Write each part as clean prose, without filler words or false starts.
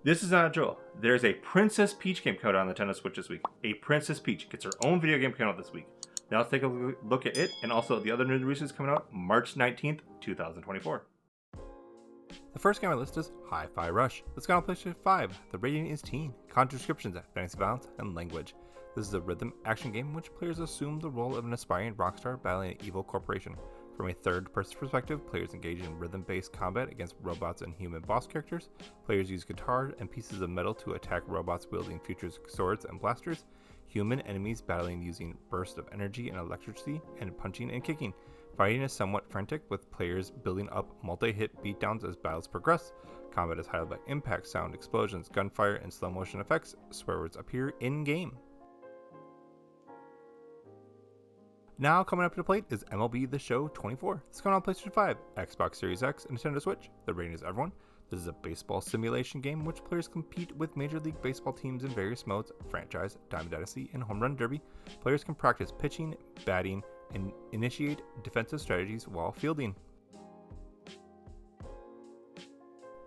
This is not Joel. There's a Princess Peach game coming out on the Nintendo Switch this week. A Princess Peach gets her own video game coming out this week. Now let's take a look at it and also the other new releases coming out March 19th, 2024. The first game on the list is Hi-Fi Rush. It's got on PlayStation 5. The rating is teen. Content descriptions, fantasy violence, and language. This is a rhythm action game in which players assume the role of an aspiring rock star battling an evil corporation. From a third-person perspective, players engage in rhythm-based combat against robots and human boss characters. Players use guitar and pieces of metal to attack robots wielding futuristic swords and blasters. Human enemies battling using bursts of energy and electricity, and punching and kicking. Fighting is somewhat frantic, with players building up multi-hit beatdowns as battles progress. Combat is highlighted by impact, sound, explosions, gunfire, and slow motion effects. Swear words appear in-game. Now coming up to the plate is MLB The Show 24. It's coming on PlayStation 5, Xbox Series X, and Nintendo Switch. The rating is everyone. This is a baseball simulation game in which players compete with Major League Baseball teams in various modes: franchise, Diamond Dynasty, and Home Run Derby. Players can practice pitching, batting, and initiate defensive strategies while fielding.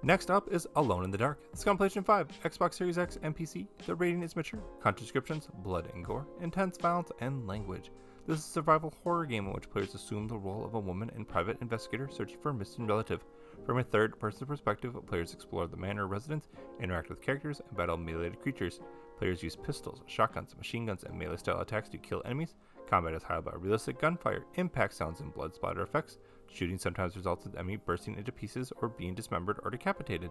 Next up is Alone in the Dark. It's on PlayStation 5, Xbox Series X, and PC. The rating is mature. Content descriptions, blood and gore, intense violence, and language. This is a survival horror game in which players assume the role of a woman and private investigator searching for a missing relative. From a third-person perspective, players explore the manor residence, interact with characters, and battle mutilated creatures. Players use pistols, shotguns, machine guns, and melee-style attacks to kill enemies. Combat is highlighted by realistic gunfire, impact sounds, and blood splatter effects. Shooting sometimes results in the enemy bursting into pieces or being dismembered or decapitated.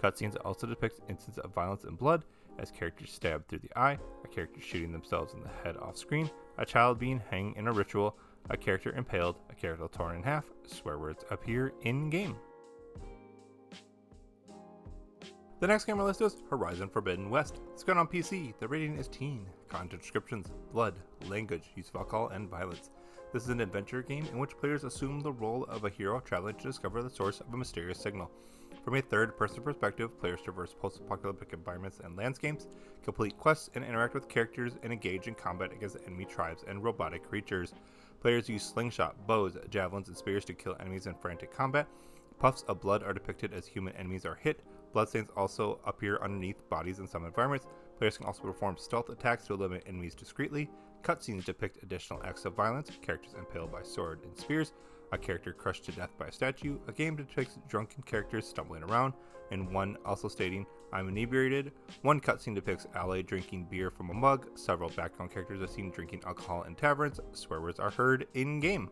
Cutscenes also depict instances of violence and blood, as characters stabbed through the eye, a character shooting themselves in the head off screen, a child being hanged in a ritual, a character impaled, a character torn in half. Swear words appear in-game. The next game on the list is Horizon Forbidden West. It's got on PC. The rating is teen. Content descriptions, blood, language, use of alcohol, and violence. This is an adventure game in which players assume the role of a hero traveling to discover the source of a mysterious signal. From a third-person perspective, players traverse post-apocalyptic environments and landscapes, complete quests, and interact with characters and engage in combat against enemy tribes and robotic creatures. Players use slingshot, bows, javelins, and spears to kill enemies in frantic combat. Puffs of blood are depicted as human enemies are hit. Bloodstains also appear underneath bodies in some environments. Players can also perform stealth attacks to eliminate enemies discreetly. Cutscenes depict additional acts of violence, characters impaled by sword and spears, a character crushed to death by a statue, a game depicts drunken characters stumbling around, and one also stating, "I'm inebriated." One cutscene depicts Ally drinking beer from a mug. Several background characters are seen drinking alcohol in taverns. Swear words are heard in-game.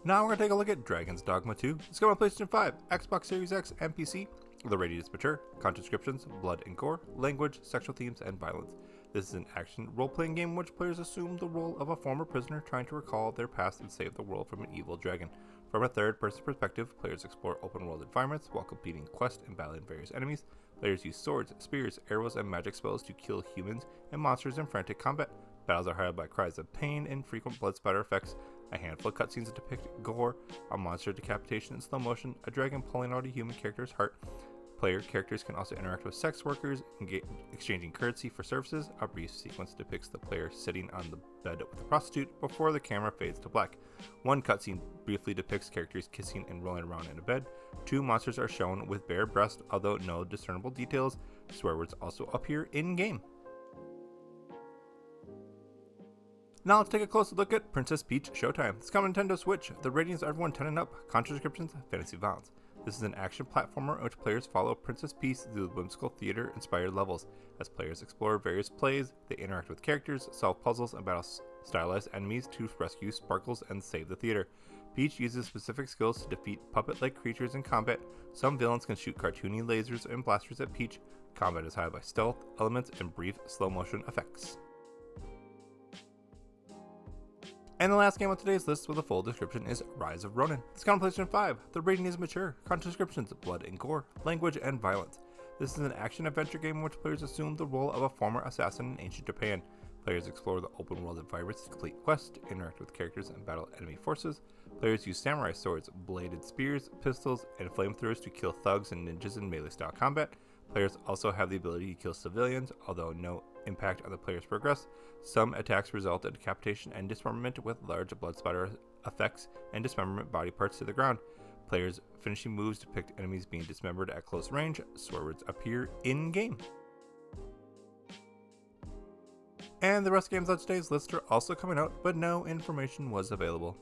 Now we're going to take a look at Dragon's Dogma 2. It's coming on PlayStation 5, Xbox Series X, and PC. The rating is mature. Content descriptions, blood and gore, language, sexual themes, and violence. This is an action role-playing game in which players assume the role of a former prisoner trying to recall their past and save the world from an evil dragon. From a third-person perspective, players explore open-world environments while completing quests and battling various enemies. Players use swords, spears, arrows, and magic spells to kill humans and monsters in frantic combat. Battles are highlighted by cries of pain and frequent blood spatter effects. A handful of cutscenes depict gore, a monster decapitation in slow motion, a dragon pulling out a human character's heart. Player characters can also interact with sex workers, exchanging currency for services. A brief sequence depicts the player sitting on the bed with a prostitute before the camera fades to black. One cutscene briefly depicts characters kissing and rolling around in a bed. Two monsters are shown with bare breasts, although no discernible details. Swear words also appear in-game. Now let's take a closer look at Princess Peach Showtime. It's coming on Nintendo Switch. The rating is everyone 10 and up. Content descriptions, fantasy violence. This is an action platformer in which players follow Princess Peach through whimsical theater-inspired levels. As players explore various plays, they interact with characters, solve puzzles, and battle stylized enemies to rescue Sparkles and save the theater. Peach uses specific skills to defeat puppet-like creatures in combat. Some villains can shoot cartoony lasers and blasters at Peach. Combat is highlighted by stealth elements and brief slow-motion effects. And the last game on today's list with a full description is Rise of Ronin. It's on PlayStation 5. The rating is mature. Content descriptions, blood and gore, language, and violence. This is an action-adventure game in which players assume the role of a former assassin in ancient Japan. Players explore the open-world environments to complete quests, interact with characters, and battle enemy forces. Players use samurai swords, bladed spears, pistols, and flamethrowers to kill thugs and ninjas in melee-style combat. Players also have the ability to kill civilians, although no impact on the player's progress. Some attacks result in decapitation and dismemberment with large blood splatter effects and dismemberment body parts to the ground. Players finishing moves depict enemies being dismembered at close range. Swear words appear in-game. And the rest of games on today's list are also coming out, but no information was available.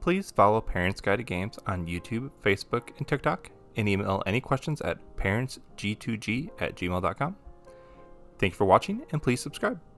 Please follow Parents Guide to Games on YouTube, Facebook, and TikTok, and email any questions at parentsg2g@gmail.com. Thank you for watching, and please subscribe.